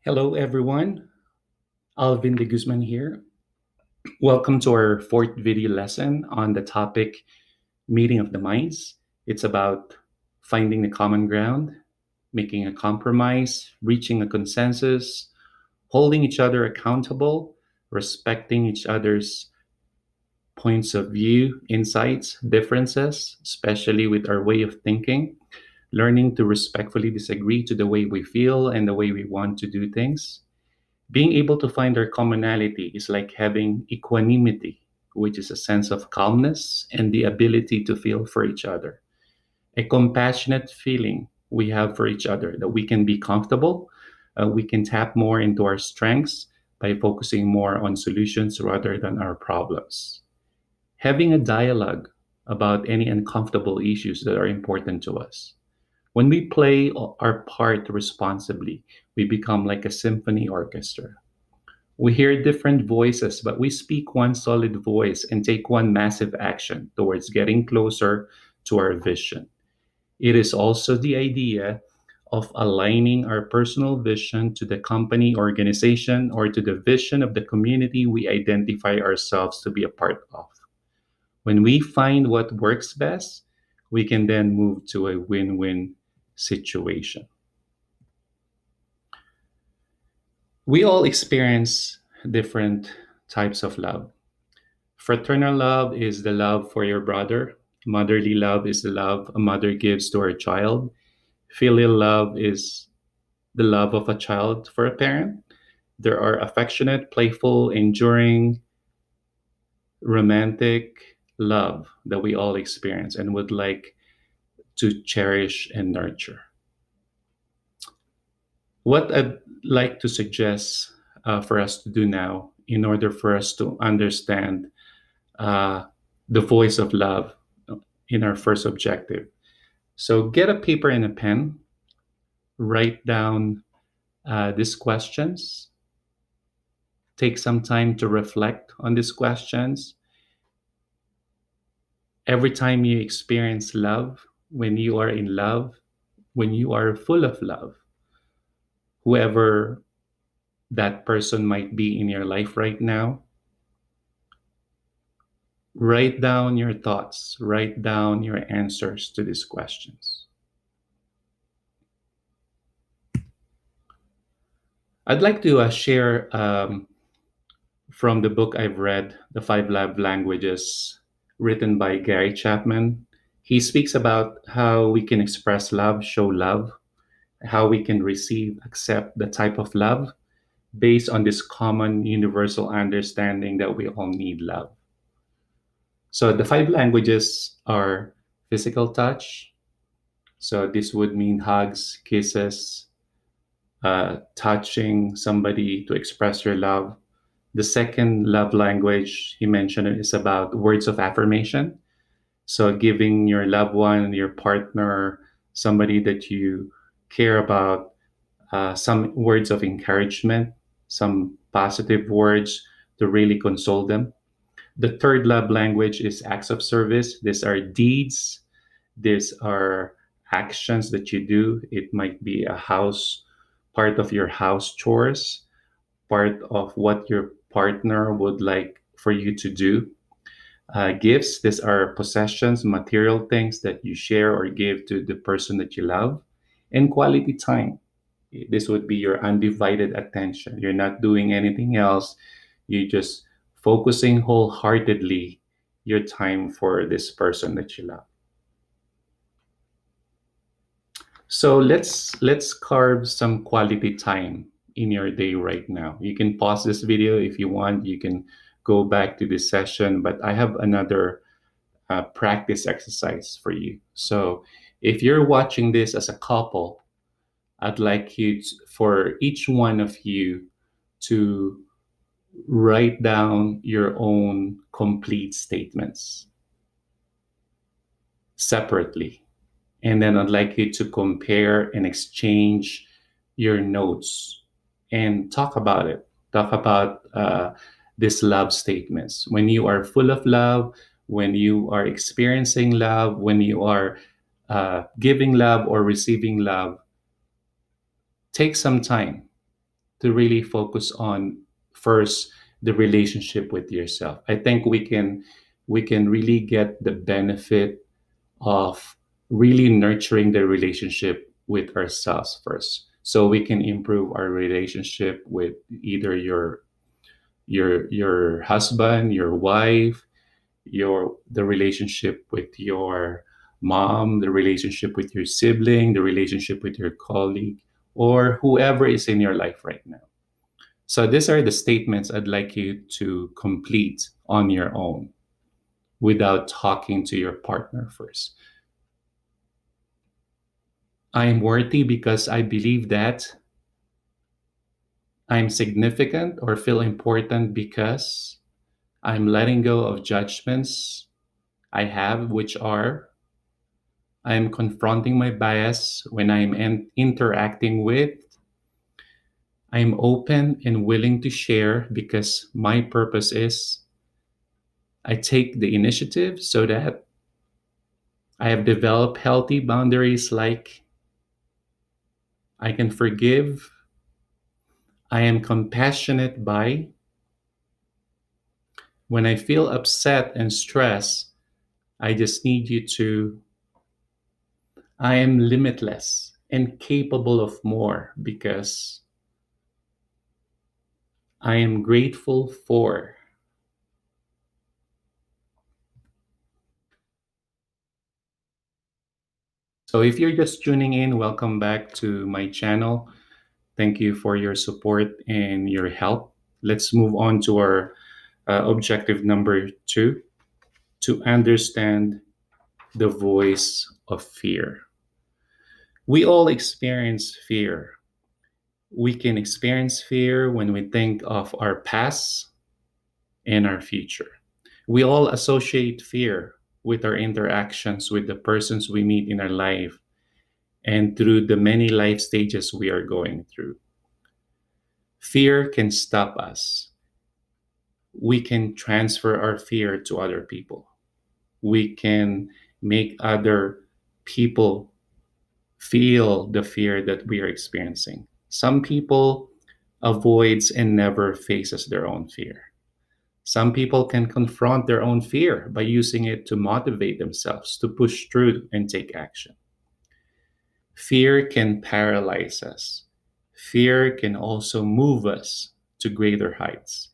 Hello, everyone. Alvin de Guzman here. Welcome to our fourth video lesson on the topic Meeting of the Minds. It's about finding the common ground, making a compromise, reaching a consensus, holding each other accountable, respecting each other's points of view, insights, differences, especially with our way of thinking, learning to respectfully disagree to the way we feel and the way we want to do things. Being able to find our commonality is like having equanimity, which is a sense of calmness and the ability to feel for each other. A compassionate feeling we have for each other, that we can be comfortable, we can tap more into our strengths by focusing more on solutions rather than our problems. Having a dialogue about any uncomfortable issues that are important to us. When we play our part responsibly, we become like a symphony orchestra. We hear different voices, but we speak one solid voice and take one massive action towards getting closer to our vision. It is also the idea of aligning our personal vision to the company, organization, or to the vision of the community we identify ourselves to be a part of. When we find what works best, we can then move to a win win situation. We all experience different types of love. Fraternal love is the love for your brother. Motherly love is the love a mother gives to her child. Filial love is the love of a child for a parent. There are affectionate, playful, enduring, romantic love that we all experience and would like to cherish and nurture. What I'd like to suggest for us to do now, in order for us to understand uh, the voice of love in our first objective. So get a paper and a pen, write down these questions, take some time to reflect on these questions. Every time you experience love, when you are in love, when you are full of love, whoever that person might be in your life right now, write down your thoughts, write down your answers to these questions. I'd like to share from the book I've read, The Five Love Languages, written by Gary Chapman. He speaks about how we can express love, show love, how we can receive, accept the type of love based on this common universal understanding that we all need love. So the five languages are physical touch. So this would mean hugs, kisses, touching somebody to express your love. The second love language he mentioned is about words of affirmation. So giving your loved one, your partner, somebody that you care about, some words of encouragement, some positive words to really console them. The third love language is acts of service. These are deeds. These are actions that you do. It might be a house, part of your house chores, part of what your partner would like for you to do. Gifts, these are possessions, material things that you share or give to the person that you love. And quality time. This would be your undivided attention. You're not doing anything else. You're just focusing wholeheartedly your time for this person that you love. So let's carve some quality time in your day right now. You can pause this video if you want. You can go back to this session, but I have another practice exercise for you. So if you're watching this as a couple, I'd like you to, for each one of you to write down your own complete statements separately. And then I'd like you to compare and exchange your notes and talk about it. Talk about these love statements. When you are full of love, when you are experiencing love, when you are giving love or receiving love, take some time to really focus on first the relationship with yourself. I think we can really get the benefit of really nurturing the relationship with ourselves first, so we can improve our relationship with either your husband, your wife, the relationship with your mom, the relationship with your sibling, the relationship with your colleague, or whoever is in your life right now. So these are the statements I'd like you to complete on your own without talking to your partner first. I am worthy because I believe that I'm significant or feel important because I'm letting go of judgments I have, which are I am confronting my bias when I'm interacting with. I'm open and willing to share because my purpose is I take the initiative so that I have developed healthy boundaries like I can forgive. I am compassionate by when I feel upset and stressed. I just need you to, I am limitless and capable of more because I am grateful for. So if you're just tuning in, welcome back to my channel. Thank you for your support and your help. Let's move on to our objective number two, to understand the voice of fear. We all experience fear. We can experience fear when we think of our past and our future. We all associate fear with our interactions with the persons we meet in our life and through the many life stages we are going through. Fear can stop us. We can transfer our fear to other people. We can make other people feel the fear that we are experiencing. Some people avoids and never faces their own fear. Some people can confront their own fear by using it to motivate themselves to push through and take action. Fear can paralyze us. Fear can also move us to greater heights.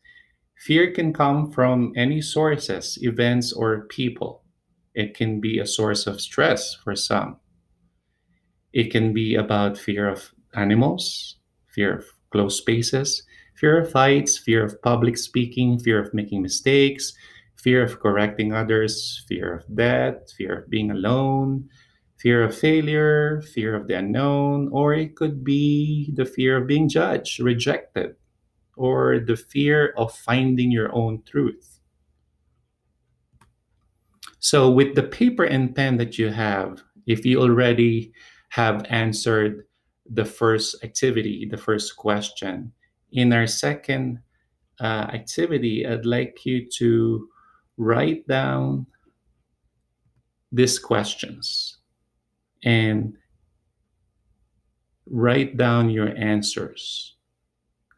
Fear can come from any sources, events, or people. It can be a source of stress for some. It can be about fear of animals, fear of closed spaces, fear of heights, fear of public speaking, fear of making mistakes, fear of correcting others, fear of death, fear of being alone, fear of failure, fear of the unknown, or it could be the fear of being judged, rejected, or the fear of finding your own truth. So, with the paper and pen that you have, if you already have answered the first activity, the first question, in our second activity, I'd like you to write down these questions and write down your answers.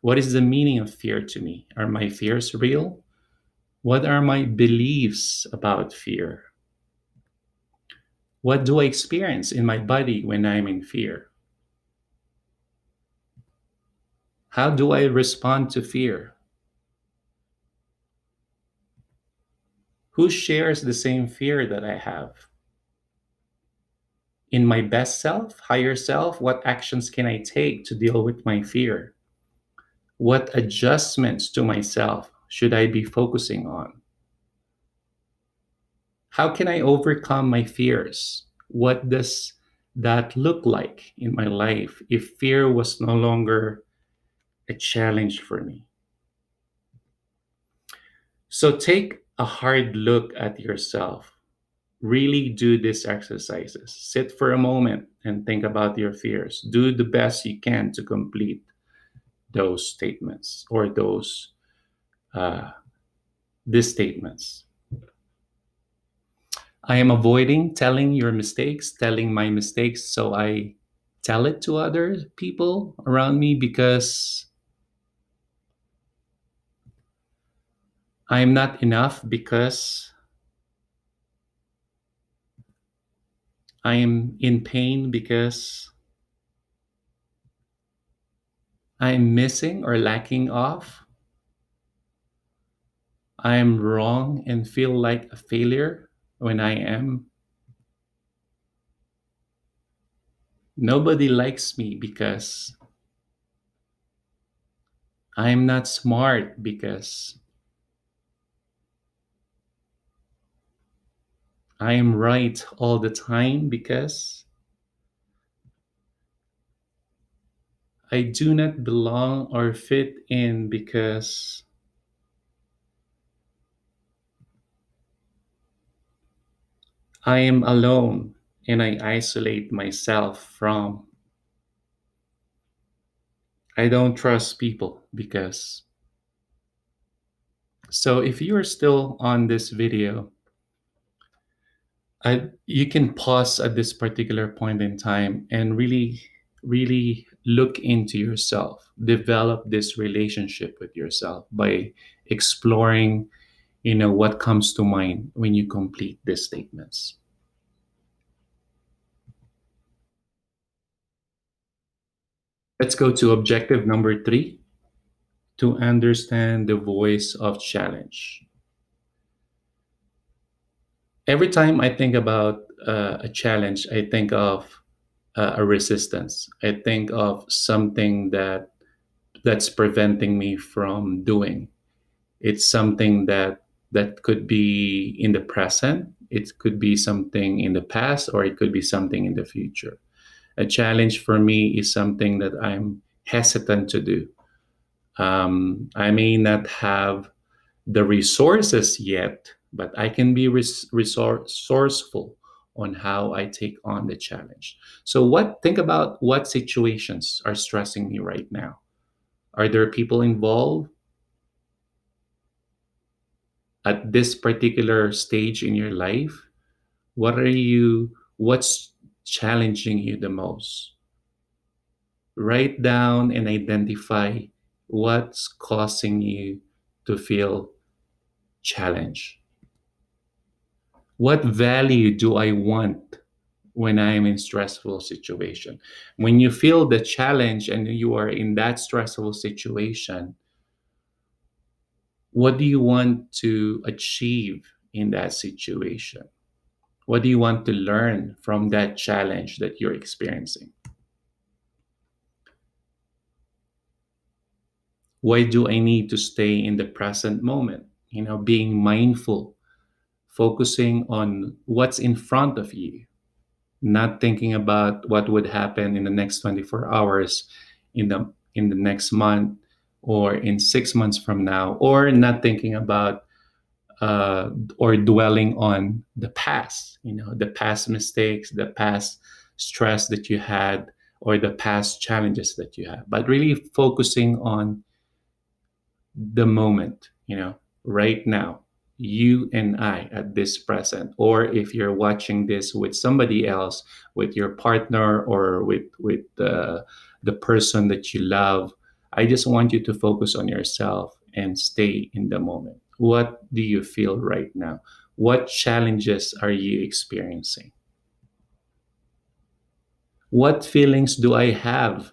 What is the meaning of fear to me? Are my fears real? What are my beliefs about fear? What do I experience in my body when I'm in fear? How do I respond to fear? Who shares the same fear that I have? In my best self, higher self, what actions can I take to deal with my fear? What adjustments to myself should I be focusing on? How can I overcome my fears? What does that look like in my life if fear was no longer a challenge for me? So take a hard look at yourself. Really do these exercises. Sit for a moment and think about your fears. Do the best you can to complete those statements or uh, these statements. I am avoiding telling your mistakes, telling my mistakes, so I tell it to other people around me because I'm not enough because I am in pain because I'm missing or lacking of. I'm wrong and feel like a failure when I am. Nobody likes me because I'm not smart because I am right all the time because I do not belong or fit in because I am alone and I isolate myself from. I don't trust people because. So if you are still on this video, you can pause at this particular point in time and really, really look into yourself, develop this relationship with yourself by exploring, what comes to mind when you complete these statements. Let's go to objective number 3, to understand the voice of challenge. Every time I think about a challenge, I think of a resistance. I think of something that's preventing me from doing. It's something that could be in the present, it could be something in the past, or it could be something in the future. A challenge for me is something that I'm hesitant to do. I may not have the resources yet, but I can be resourceful on how I take on the challenge. So think about what situations are stressing me right now. Are there people involved at this particular stage in your life? What's challenging you the most? Write down and identify what's causing you to feel challenged. What value do I want when I'm in stressful situation? When you feel the challenge and you are in that stressful situation, what do you want to achieve in that situation? What do you want to learn from that challenge that you're experiencing? Why do I need to stay in the present moment? Being mindful, focusing on what's in front of you, not thinking about what would happen in the next 24 hours, in the next month, or in 6 months from now, or not thinking about or dwelling on the past, the past mistakes, the past stress that you had, or the past challenges that you have, but really focusing on the moment, right now, you and I at this present. Or if you're watching this with somebody else, with your partner, or with the person that you love, I just want you to focus on yourself and stay in the moment. What do you feel right now? What challenges are you experiencing? What feelings do I have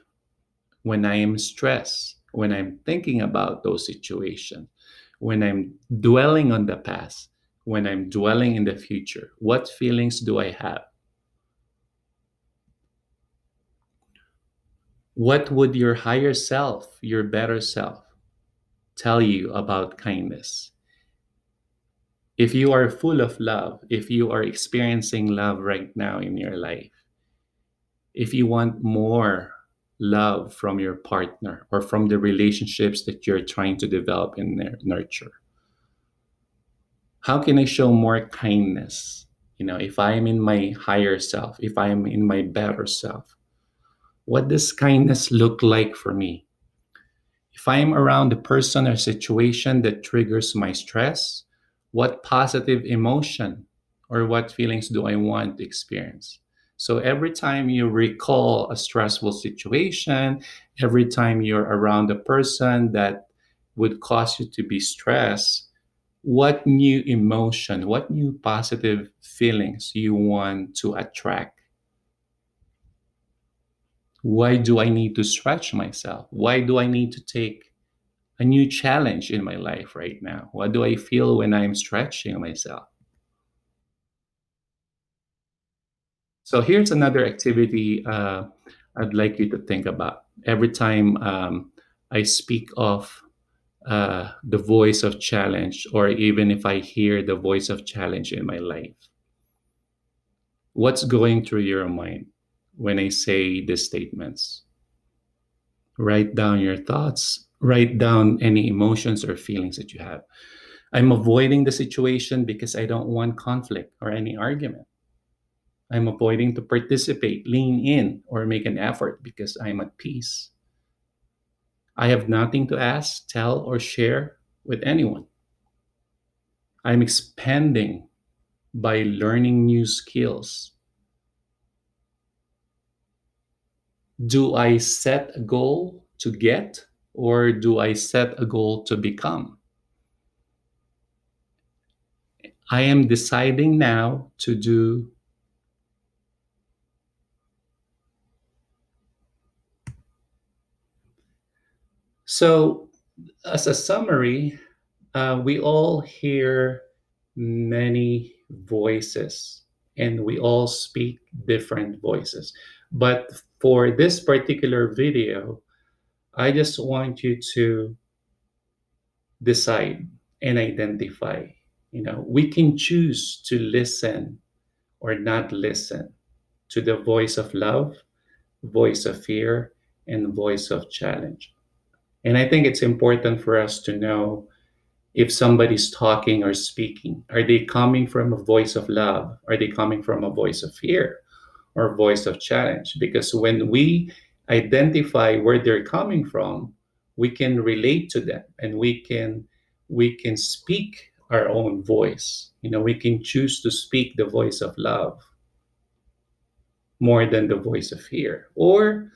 when I am stressed, when I'm thinking about those situations, when I'm dwelling on the past, when I'm dwelling in the future? What feelings do I have? What would your higher self, your better self, tell you about kindness? If you are full of love, if you are experiencing love right now in your life, if you want more love from your partner or from the relationships that you're trying to develop and nurture, how can I show more kindness? If I am in my higher self, if I am in my better self, what does kindness look like for me? If I am around a person or situation that triggers my stress, what positive emotion or what feelings do I want to experience? So every time you recall a stressful situation, every time you're around a person that would cause you to be stressed, What new emotion, what new positive feelings you want to attract? Why do I need to stretch myself? Why do I need to take a new challenge in my life right now? What do I feel when I'm stretching myself? So here's another activity I'd like you to think about. Every time I speak of the voice of challenge, or even if I hear the voice of challenge in my life, what's going through your mind when I say these statements? Write down your thoughts, write down any emotions or feelings that you have. I'm avoiding the situation because I don't want conflict or any argument. I'm avoiding to participate, lean in, or make an effort because I'm at peace. I have nothing to ask, tell, or share with anyone. I'm expanding by learning new skills. Do I set a goal to get, or do I set a goal to become? I am deciding now to do. So, as a summary, we all hear many voices and we all speak different voices. But for this particular video, I just want you to decide and identify. We can choose to listen or not listen to the voice of love, voice of fear, and voice of challenge. And I think it's important for us to know if somebody's talking or speaking, are they coming from a voice of love? Are they coming from a voice of fear or voice of challenge? Because when we identify where they're coming from, we can relate to them and we can speak our own voice. We can choose to speak the voice of love more than the voice of fear. Or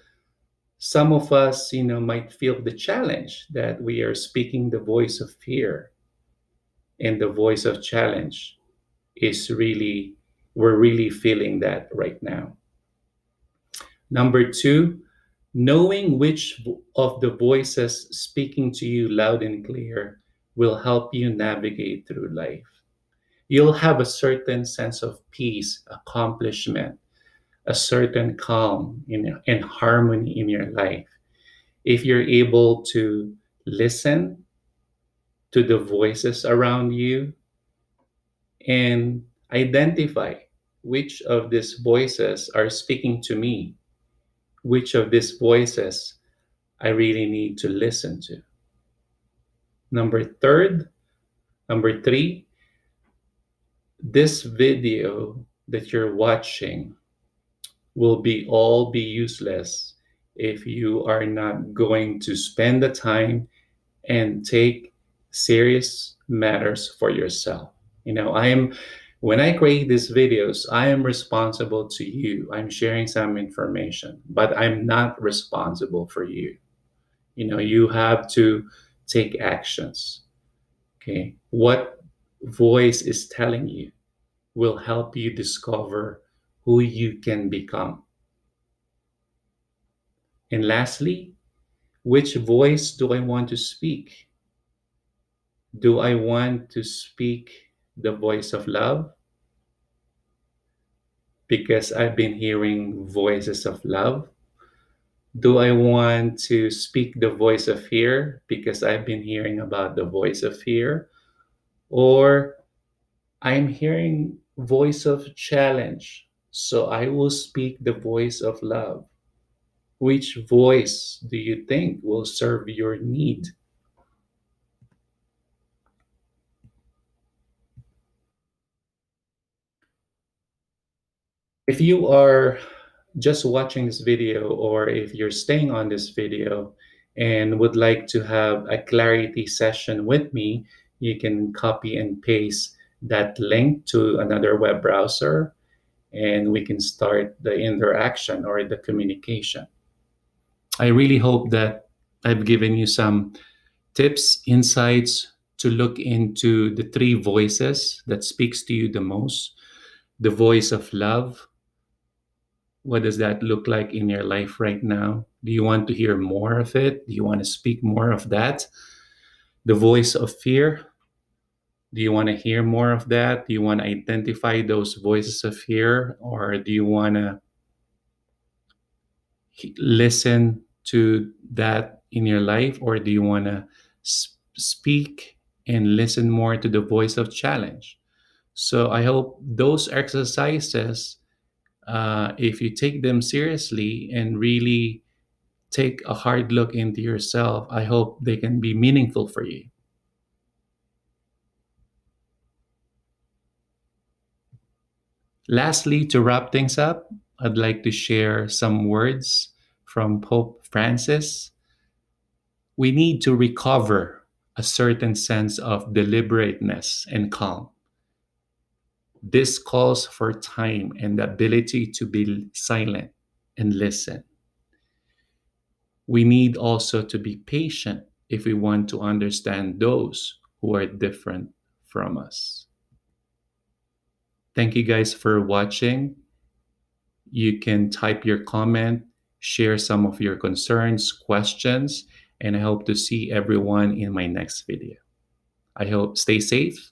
some of us, might feel the challenge that we are speaking the voice of fear, and the voice of challenge is really, we're really feeling that right now. Number two, knowing which of the voices speaking to you loud and clear will help you navigate through life. You'll have a certain sense of peace, accomplishment, a certain calm and harmony in your life if you're able to listen to the voices around you and identify which of these voices are speaking to me, which of these voices I really need to listen to. Number third, Number three, this video that you're watching will be useless if you are not going to spend the time and take serious matters for yourself. I am When I create these videos, I am responsible to you. I'm sharing some information, but I'm not responsible for you. You have to take actions. Okay. What voice is telling you will help you discover who you can become. And lastly, which voice do I want to speak? Do I want to speak the voice of love because I've been hearing voices of love? Do I want to speak the voice of fear because I've been hearing about the voice of fear? Or I'm hearing voice of challenge, so I will speak the voice of love. Which voice do you think will serve your need? If you are just watching this video, or if you're staying on this video and would like to have a clarity session with me, you can copy and paste that link to another web browser and we can start the interaction or the communication. I really hope that I've given you some tips, insights to look into the three voices that speaks to you the most. The voice of love. What does that look like in your life right now? Do you want to hear more of it? Do you want to speak more of that? The voice of fear. Do you want to hear more of that? Do you want to identify those voices of fear? Or do you want to listen to that in your life? Or do you want to speak and listen more to the voice of challenge? So I hope those exercises, if you take them seriously and really take a hard look into yourself, I hope they can be meaningful for you. Lastly, to wrap things up, I'd like to share some words from Pope Francis. We need to recover a certain sense of deliberateness and calm. This calls for time and the ability to be silent and listen. We need also to be patient if we want to understand those who are different from us. Thank you guys for watching. You can type your comment, share some of your concerns, questions, and I hope to see everyone in my next video. I hope stay safe